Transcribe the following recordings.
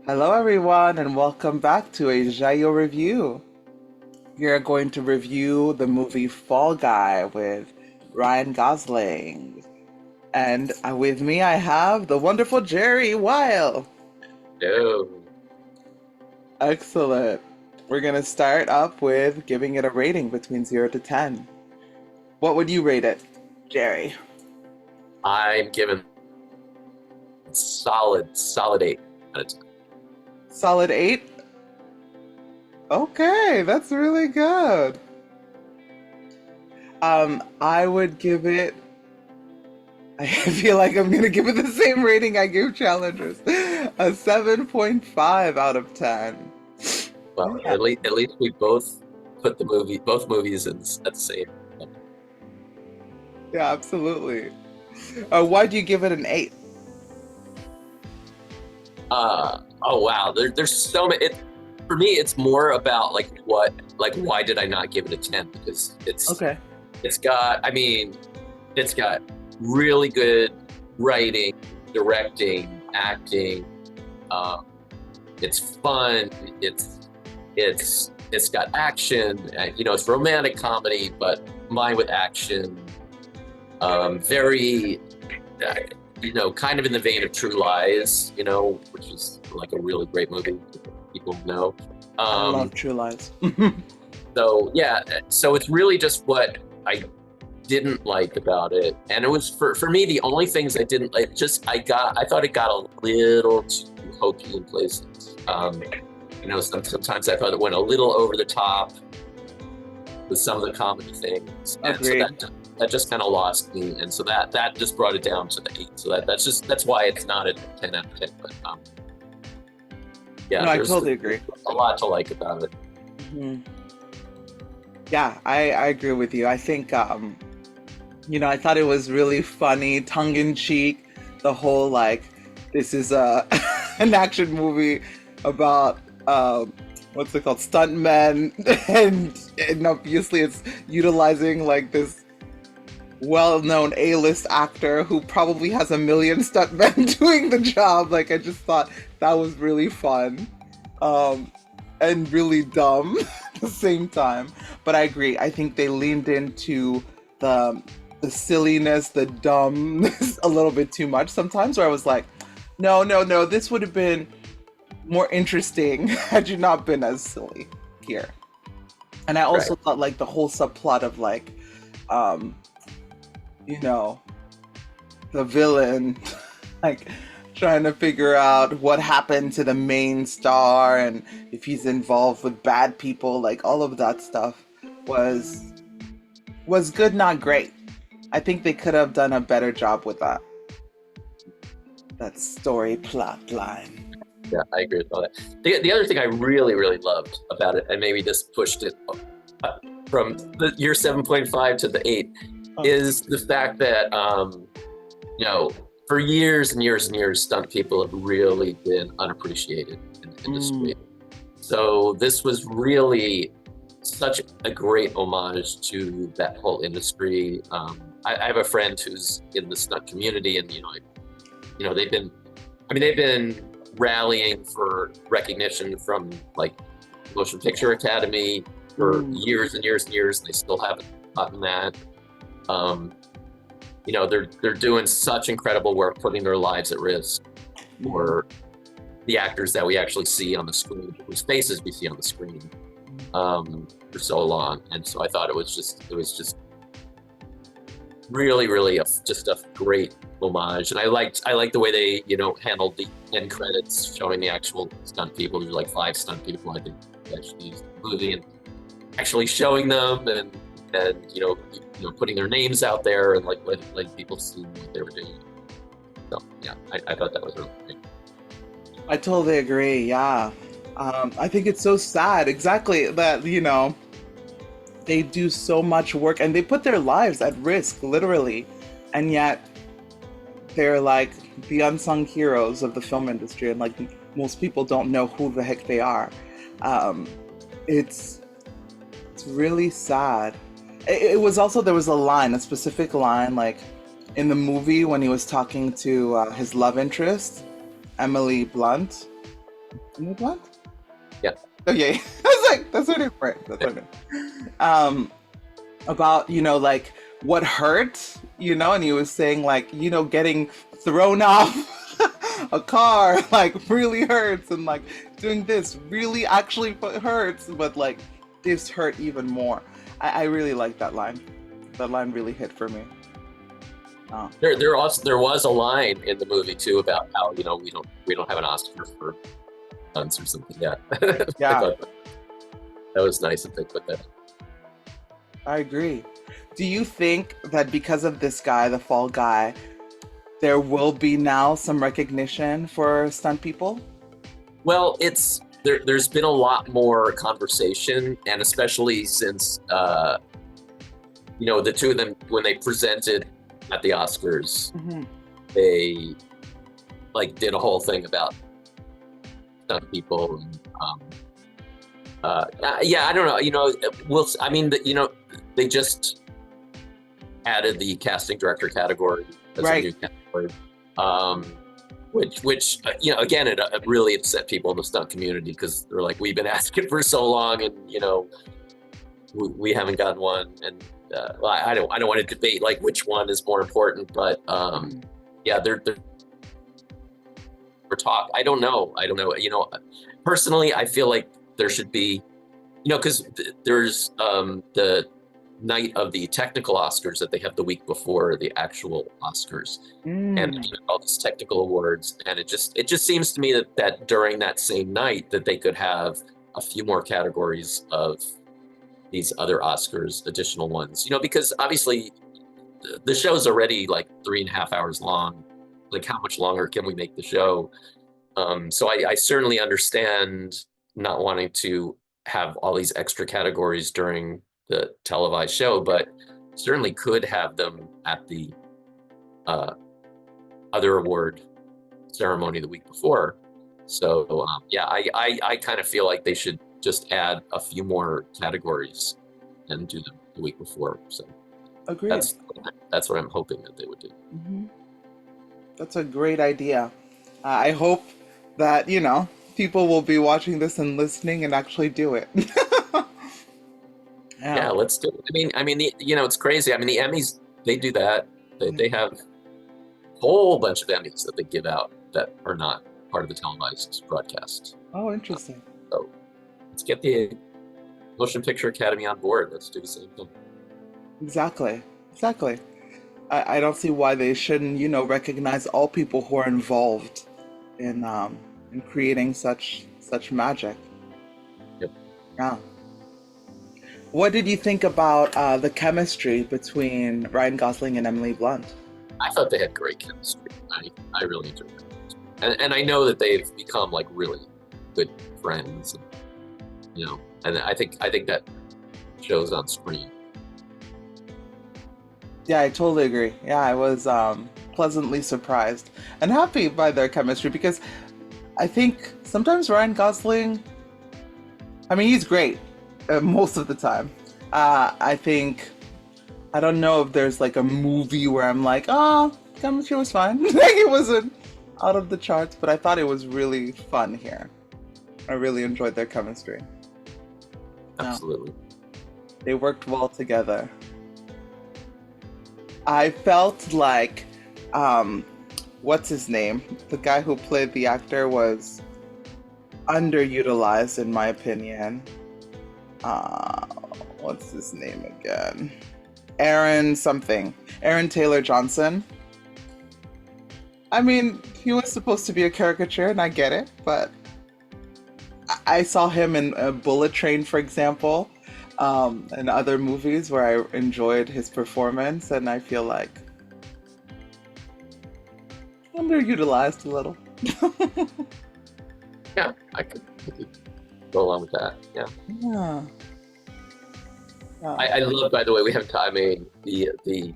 Hello, everyone, and welcome back to a JaYo review. We are going to review the movie Fall Guy with Ryan Gosling. And with me, I have the wonderful Jerry Weil. No. Excellent. We're going to start up with giving it a rating between 0 to 10. What would you rate it, Jerry? I'm giving solid 8 out of 10. Solid 8? Okay, that's really good. I would give it I feel like I'm gonna give it the same rating I gave Challengers, a 7.5 out of 10. Well, Yeah, at least we both put both movies at the same. yeah, absolutely. Why do you give it an 8? Oh wow, there's so many. For me, it's more about why did I not give it a 10? Because Okay. it's got, I mean, it's got really good writing, directing, acting. Um, it's fun. It's got action. It's romantic comedy, but combined with action. Very, uh, kind of in the vein of True Lies. Which is like a really great movie. People know. I love Um, True Lies. so yeah, so it's really just what I didn't like about it, and it was for me the only things I didn't like. I thought it got a little too hokey in places. Sometimes I thought it went a little over the top with some of the comedy things, and so Agreed. that just kind of lost me, and so that just brought it down to the 8. So that's why it's not a 10 out of 10. But yeah, No, I there's totally agree. a lot to like about it. Mhm. Yeah, I agree with you. I think, I thought it was really funny, tongue in cheek. The whole like, this is a an action movie about what's it called, stuntmen, and obviously it's utilizing like this well-known A-list actor who probably has a million stuntmen doing the job. Like I just thought that was really fun, um, and really dumb at the same time. But I agree. I think they leaned into the the silliness, the dumbness a little bit too much sometimes. Where I was like, no, no, no, this would have been more interesting had you not been as silly here. And I Right. also thought like the whole subplot of like, um, you know, the villain, like trying to figure out what happened to the main star and if he's involved with bad people, like all of that stuff was was good, not great. I think they could have done a better job with that story plot line. Yeah, I agree with all that. The other thing I really loved about it, and maybe this pushed it uh, from the year 7.5 to the 8, Oh. is the fact that, you know, for years and years and years, stunt people have really been unappreciated in the Mm, industry. So this was really such a great homage to that whole industry. I have a friend who's in the stunt community, and they've been, they've been rallying for recognition from like Motion Picture Academy for mm, years and years and years, and they still haven't gotten that. Um, they're doing such incredible work, putting their lives at risk mhm. for the actors that we actually see on the screen, whose faces we see on the screen for so long. And so I thought it was just really just a great homage. And I liked the way they handled the end credits, showing the actual stunt people. There's like 5 stunt people I think actually used the movie, and actually showing them, and putting their names out there, and like letting people see what they were doing. So yeah, I thought that was really great. I totally agree. Yeah. I think it's so sad, exactly, that, they do so much work and they put their lives at risk, literally. And yet they're like the unsung heroes of the film industry. And like most people don't know who the heck they are. Um, it's, it's really sad. It was also, there was a line, a specific line, like in the movie when he was talking to his love interest, Emily Blunt. Emily Blunt? Yeah. Oh yeah, I was like, that's what it right. That's okay. Um, about like what hurt, and he was saying like getting thrown off a car like really hurts, and like doing this really actually hurts, but like this hurt even more. I really like that line. That line really hit for me. Oh. There was a line in the movie too about how we don't have an Oscar for stunts or something. Yeah, I Yeah, thought that was nice that they put that. I agree. Do you think that because of this guy, the fall guy, there will be now some recognition for stunt people? Well, there's been a lot more conversation, and especially since the two of them when they presented at the Oscars, Hmm. they like did a whole thing about stunt people. And, yeah, I don't know. I mean, they just added the casting director category as a Right. new category, which again, it really upset people in the stunt community because they're like, we've been asking for so long, and we haven't gotten one. And well, I don't want to debate like which one is more important, but yeah, they're talk. I don't know. Personally, I feel like there should be, because there's the night of the technical Oscars that they have the week before the actual Oscars, and Mm. all these technical awards, and it just seems to me that during that same night that they could have a few more categories of these other Oscars, additional ones, because obviously the show's already like 3.5 hours long. Like, how much longer can we make the show? So I certainly understand not wanting to have all these extra categories during the televised show, but certainly could have them at the uh, other award ceremony the week before. So yeah, I kind of feel like they should just add a few more categories and do them the week before. So Agreed. that's what I'm hoping that they would do. Hmm. That's a great idea. I hope that, people will be watching this and listening and actually do it. Yeah, Yeah. let's do it. It's crazy. I mean, the Emmys, they do that. They have a whole bunch of Emmys that they give out that are not part of the televised broadcast. Oh, interesting. So let's get the Motion Picture Academy on board. Let's do the same thing. Exactly. Exactly. I don't see why they shouldn't, recognize all people who are involved in creating such magic. Yep. Yeah. What did you think about the chemistry between Ryan Gosling and Emily Blunt? I thought they had great chemistry. I really enjoyed it. And I know that they've become like really good friends. And I think that shows on screen. Yeah, I totally agree. Yeah, I was pleasantly surprised and happy by their chemistry because I think sometimes Ryan Gosling, I mean, he's great most of the time. I think, I don't know if there's like a movie where I'm like, oh, chemistry was fine. Like it wasn't out of the charts, but I thought it was really fun here. I really enjoyed their chemistry. Yeah, Absolutely. they worked well together. I felt like, what's his name? The guy who played the actor was underutilized, in my opinion. Uh, what's his name again? Aaron something. Aaron Taylor Johnson. I mean, he was supposed to be a caricature, and I get it, but I saw him in Bullet Train, for example, and other movies where I enjoyed his performance, and I feel like underutilized a little. Yeah, I could go along with that. Yeah. Yeah. I love, by the way, we have time. I mean, the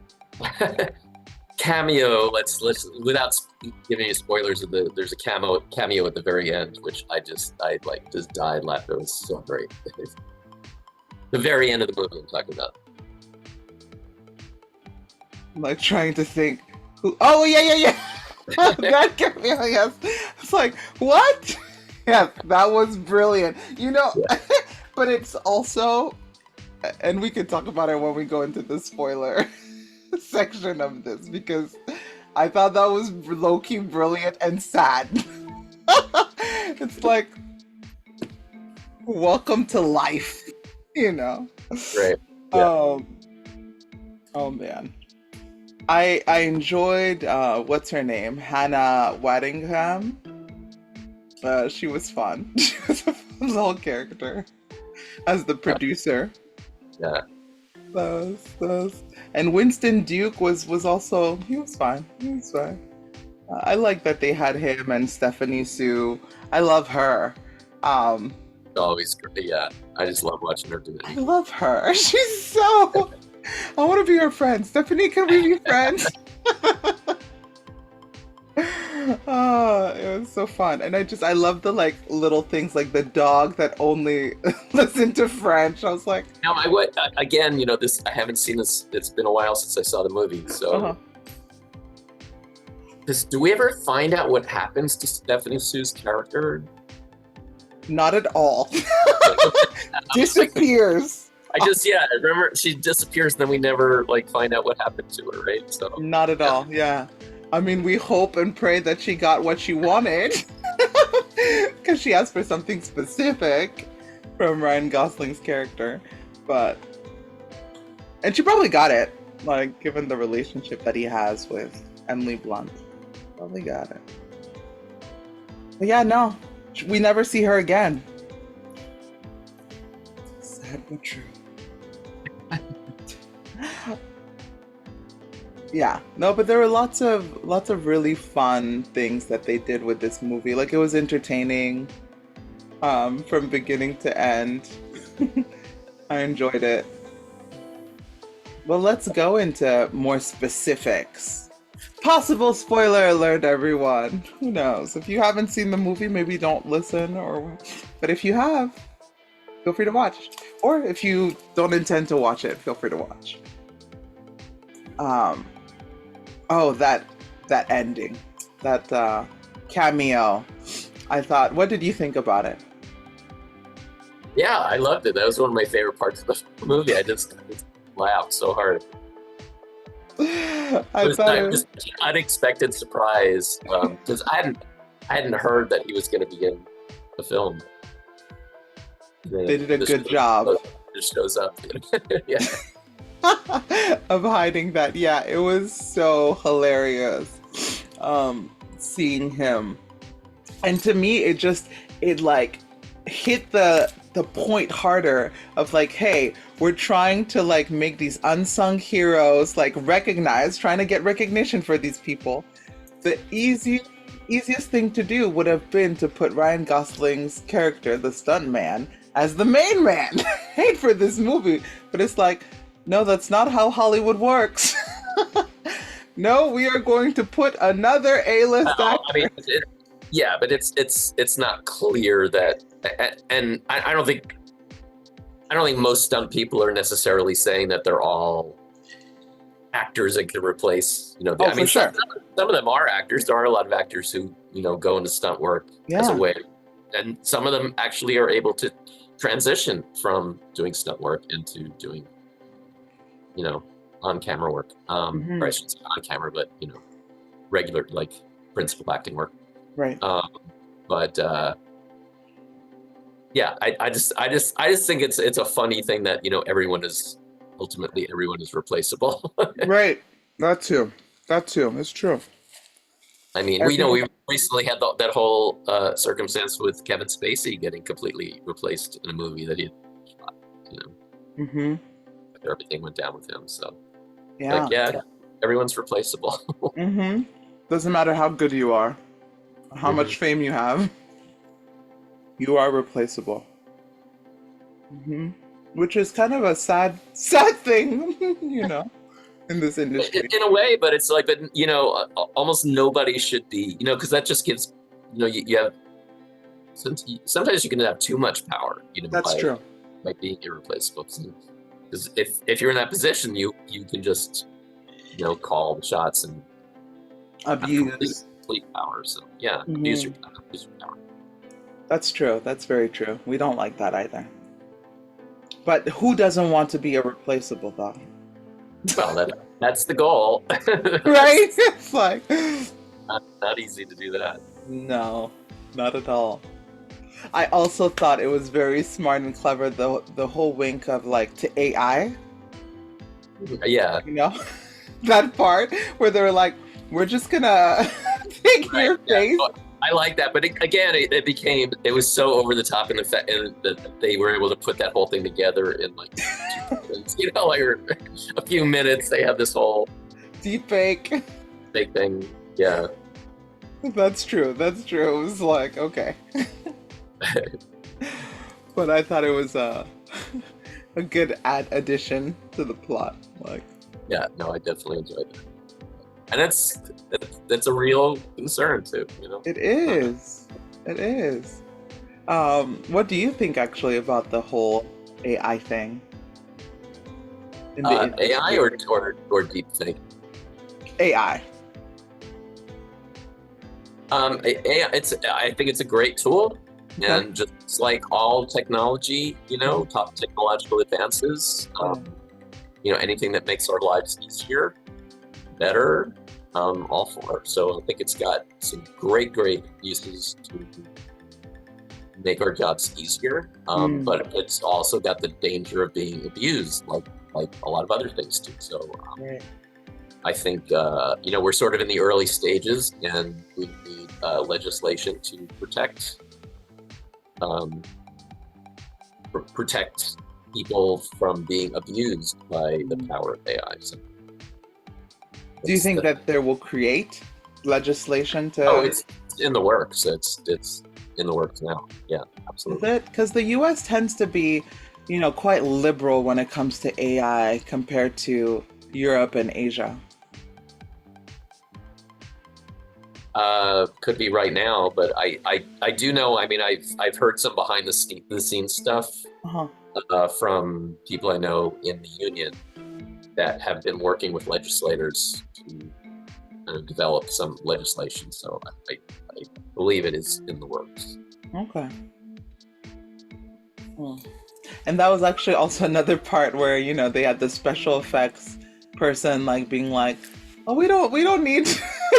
cameo. Let's without giving you spoilers of there's a cameo at the very end, which I just died laughing. It was so great. The very end of the movie I'm talking about. I'm like trying to think who. Oh yeah, yeah, yeah. God cameo, yes. It's like what? Yeah, that was brilliant. Yeah. But it's also, and we can talk about it when we go into the spoiler section of this, because I thought that was low key brilliant and sad. It's like, welcome to life, you know? Right. Yeah. Um, oh man. I enjoyed, what's her name? Hannah Waddingham. She was fun. She was a fun little character as the producer. Yeah. Those. And Winston Duke was also, he was fine. He was fine. I like that they had him and Stephanie Sue. I love her. Um, Always great. Yeah. I just love watching her do I it. love her. She's so. I want to be her friend. Stephanie, can we be friends? Oh, it was so fun. And I love the like little things like the dog that only listened to French. I was like, Now, I would again, this I haven't seen this. It's been a while since I saw the movie. uh-huh. So, do we ever find out what happens to Stephanie Sue's character? Not at all. Like, Disappears. I remember she disappears, and then we never like find out what happened to her, right? So, Not at all. Yeah. I mean, we hope and pray that she got what she wanted. Because she asked for something specific from Ryan Gosling's character. And she probably got it. Like, given the relationship that he has with Emily Blunt. Probably got it. But yeah, no. We never see her again. Sad but true. Yeah, no, but there were lots of really fun things that they did with this movie. Like it was entertaining, from beginning to end. I enjoyed it. Well, let's go into more specifics. Possible spoiler alert, everyone. Who knows? If you haven't seen the movie, maybe don't listen, but if you have, feel free to watch. Or if you don't intend to watch it, feel free to watch. Oh, that ending, that cameo. I thought, what did you think about it? yeah, I loved it. That was one of my favorite parts of the movie. I just laughed so hard. It I was thought it just an unexpected surprise because I hadn't heard that he was going to be in the film. they did a Just good job Just shows up. Yeah. of hiding that. Yeah, it was so hilarious, seeing him. And to me, it like hit the point harder of like, hey, we're trying to like make these unsung heroes like recognized, trying to get recognition for these people. The easiest thing to do would have been to put Ryan Gosling's character, the stuntman, as the main man. Hate for this movie, but it's like, no, that's not how Hollywood works. No, we are going to put another A-list actor. I mean, yeah, but it's not clear that, and I don't think most stunt people are necessarily saying that they're all actors that can replace. Oh, for sure. Some of them are actors. There are a lot of actors who go into stunt work as a way, and some of them actually are able to transition from doing stunt work into doing, on camera work. Or I shouldn't say on camera, but regular like principal acting work. Right. But yeah, I just think it's a funny thing that everyone is replaceable. Right. That too. It's true. I mean, we recently had that whole circumstance with Kevin Spacey getting completely replaced in a movie that he shot. After everything went down with him. So yeah, everyone's replaceable. Doesn't matter how good you are, how much fame you have, you are replaceable. Which is kind of a sad thing, in this industry. In a way, but it's like, almost nobody should be, because that just gives, you have, sometimes you can have too much power, That's true. By being irreplaceable. Because if you're in that position, you can just, call the shots and abuse complete power. So yeah, abuse your power. That's true. That's very true. We don't like that either. But who doesn't want to be irreplaceable, though? Well, that's the goal. Right? It's like, Not easy to do that. no, not at all. I also thought it was very smart and clever, the whole wink of like to AI, Yeah, you know, that part where they were like, "We're just gonna take right. your Yeah, face." well, I like that, but again, it was so over the top in the fact that they were able to put that whole thing together in like 2 minutes. Like a few minutes, they had this whole Deep fake. big thing. Yeah. That's true. That's true. It was like, okay. But I thought it was a good addition to the plot. Like, Yeah, no, I definitely enjoyed that. And that's a real concern too, you know. it is. It is. What do you think actually about the whole AI thing in the AI industry? or deep fake. AI. AI, I think it's a great tool, Okay. and just like all technology, top technological advances, Yeah. anything that makes our lives easier, better, all for it. So I think it's got some great uses to make our jobs easier, Mm, but it's also got the danger of being abused, like a lot of other things too. So right. I think we're sort of in the early stages, and we need legislation to um, protect people from being abused by the Mm. power of AI. So Do you it's think that there will create legislation oh, to, it's in the works. It's in the works now. Yeah, is absolutely. it? Because the US tends to be, quite liberal when it comes to AI compared to Europe and Asia. Could be right now, but I do know. I mean, I've heard some behind the scenes stuff Uh-huh. from people I know in the union that have been working with legislators to kind of develop some legislation. So I believe it is in the works. Okay. Hmm. And that was actually also another part where, they had the special effects person like being like, "Oh, we don't need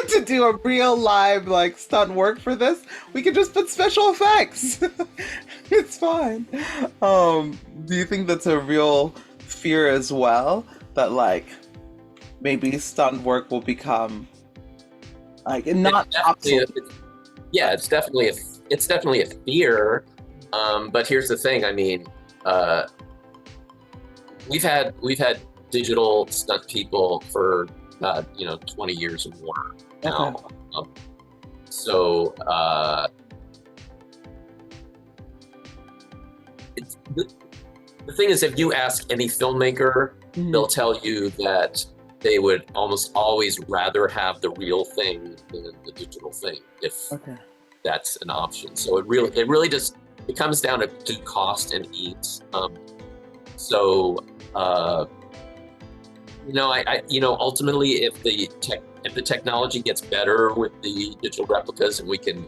to do a real live like stunt work for this. We can just put special effects. It's fine." Do you think that's a real fear as well? That like maybe stunt work will become like It's not definitely, obsolete. yeah, it's definitely a fear. But here's the thing. I mean, uh, we've had digital stunt people for 20 years or more Okay. now. Um, so the thing is, if you ask any filmmaker, Mhm. they'll tell you that they would almost always rather have the real thing than the digital thing, if Okay. that's an option. So it really just it comes down to cost and ease. So uh, ultimately, if the technology gets better with the digital replicas, and we can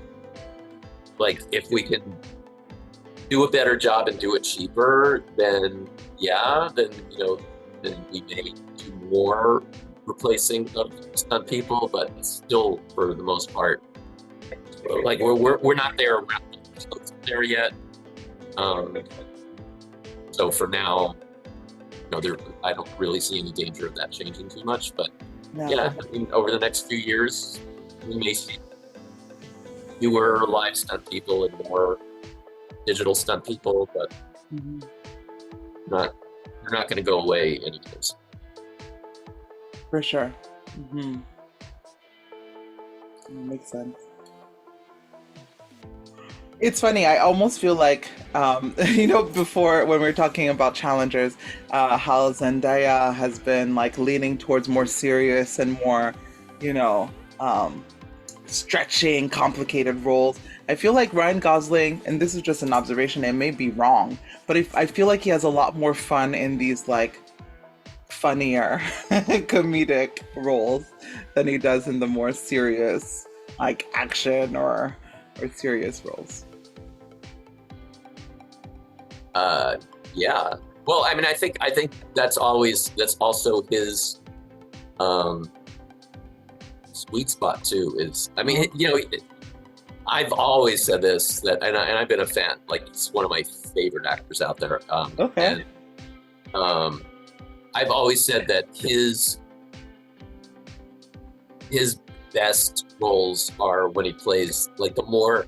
if we can do a better job and do it cheaper, then yeah, then we may do more replacing of stunt people, but still, for the most part, like we're not there there yet. Um, so for now, I don't really see any danger of that changing too much. But No. yeah, I mean, over the next few years, we may see fewer live stunt people and more digital stunt people, but Mhm. not they're not going to go away anytime soon. For sure. Makes sense. It's funny. I almost feel like, before when we were talking about challengers, how Zendaya has been like leaning towards more serious and more, you know, um, stretching, complicated roles. I feel like Ryan Gosling, and this is just an observation, it may be wrong, but if, I feel like he has a lot more fun in these like funnier comedic roles than he does in the more serious like action or serious roles. Uh, yeah. Well, I mean, I think that's also his um, sweet spot too. Is I mean, you know, I've always said this that, and I've been a fan. Like, he's one of my favorite actors out there. Okay. And I've always said that his best roles are when he plays like the more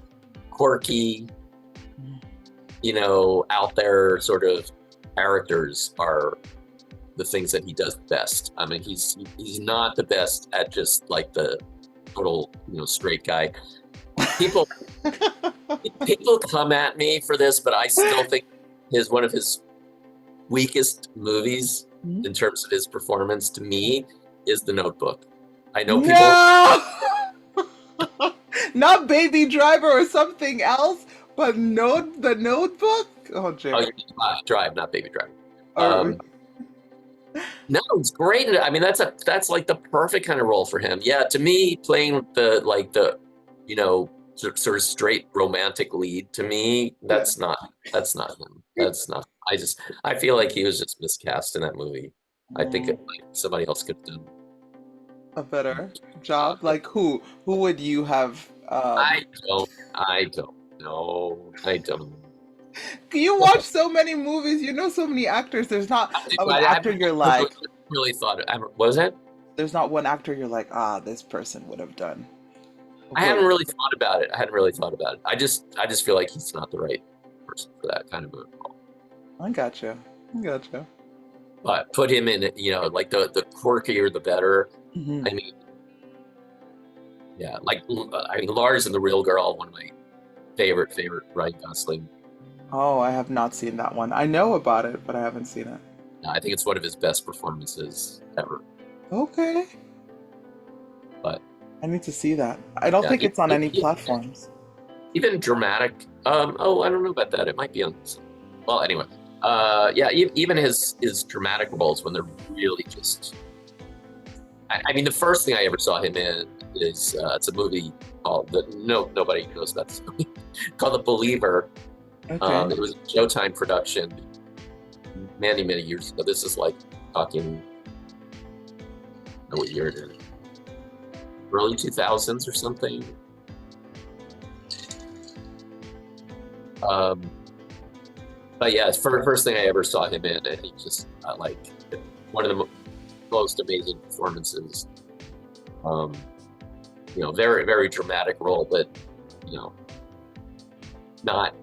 quirky, you know, out there sort of characters are the things that he does best. I mean, he's not the best at just like the total, you know, straight guy. People come at me for this, but I still think one of his weakest movies in terms of his performance to me is The Notebook. I know people. No! Not Baby Driver or something else, but The Notebook. Oh, Jay. Oh, you mean Drive, not Baby Driver. Or- No, it's great. I mean, that's like the perfect kind of role for him. Yeah, to me, playing the you know, sort of straight romantic lead, to me, that's not him. That's not. I feel like he was just miscast in that movie. I think like somebody else could have done a better job. Like who? Who would you have? I don't know. I don't. You watch so many movies. You know so many actors. There's not an actor you're like. Really thought it. What was it? There's not one actor you're like, this person would have done. I haven't really thought about it. I just feel like he's not the right person for that kind of movie. I gotcha. But put him in, you know, like the quirkier the better. Mm-hmm. I mean, yeah, like Lars and the Real Girl, one of my favorite Ryan Gosling. Oh, I have not seen that one. I know about it, but I haven't seen it. I think it's one of his best performances ever. Okay. But I need to see that. I don't think it's on any platforms. Even dramatic. I don't know about that. It might be on. Well, anyway. Even his dramatic roles when they're really just. I mean, the first thing I ever saw him in is it's a movie called nobody knows about this movie called The Believer. Okay. It was a Showtime production many years ago. This is like talking. I don't know what year it is. Early 2000s or something. But yeah, it's the first thing I ever saw him in, and he just like one of the most amazing performances. You know, very dramatic role, but you know, not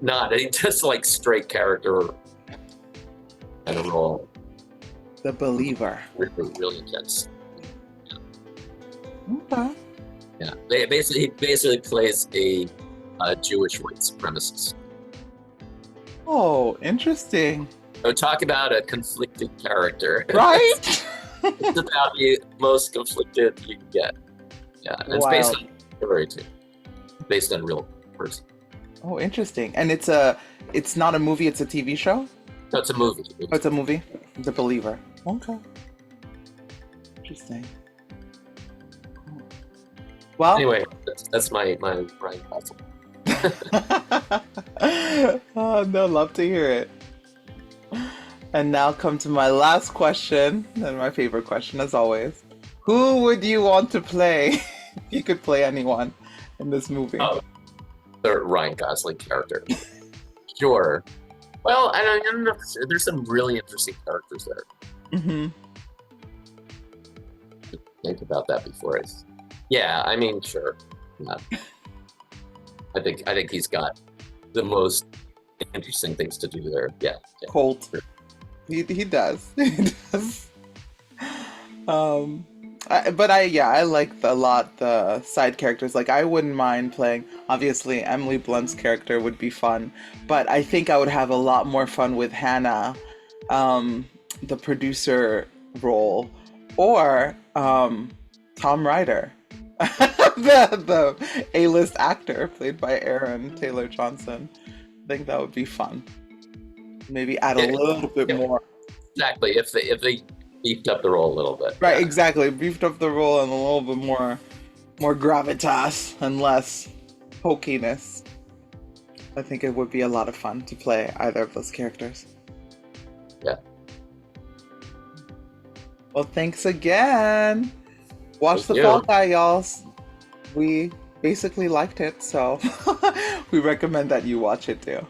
just like straight character kind of role. The Believer. Really intense. Okay. Yeah, he basically plays a Jewish white supremacist. Oh, interesting. So talk about a conflicted character. Right? It's about the most conflicted you can get. Yeah, and it's based on story too. Based on real person. Oh, interesting. And it's not a movie, it's a TV show? No, it's a movie. Oh, it's a movie? The Believer. Okay. Interesting. Well, anyway, that's my Ryan Gosling. Oh, no, love to hear it. And now come to my last question, and my favorite question as always. Who would you want to play if you could play anyone in this movie? Oh, the Ryan Gosling character. Sure. Well, I don't know. There's some really interesting characters there. Mm-hmm. Think about that before I. Yeah, I mean, sure. Yeah. I think he's got the most interesting things to do there. Yeah. Colt. Sure. He does. He does. I like a lot the side characters. Like, I wouldn't mind playing. Obviously, Emily Blunt's character would be fun, but I think I would have a lot more fun with Hannah, the producer role, or Tom Ryder. the A-list actor played by Aaron Taylor Johnson. I think that would be fun. Maybe add a little bit more. Exactly. If they beefed up the role a little bit. Right. Yeah. Exactly. Beefed up the role and a little bit more gravitas and less pokiness. I think it would be a lot of fun to play either of those characters. Yeah. Well, thanks again. Watch Thank the Fall you. Guy, y'all. We basically liked it, so we recommend that you watch it too.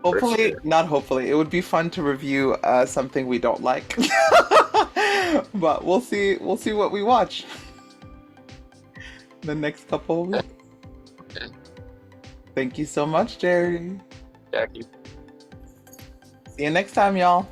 For Hopefully, sure. not hopefully, it would be fun to review something we don't like. But we'll see. We'll see what we watch the next couple of weeks. Okay. Thank you so much, Jerry. Jackie. See you next time, y'all.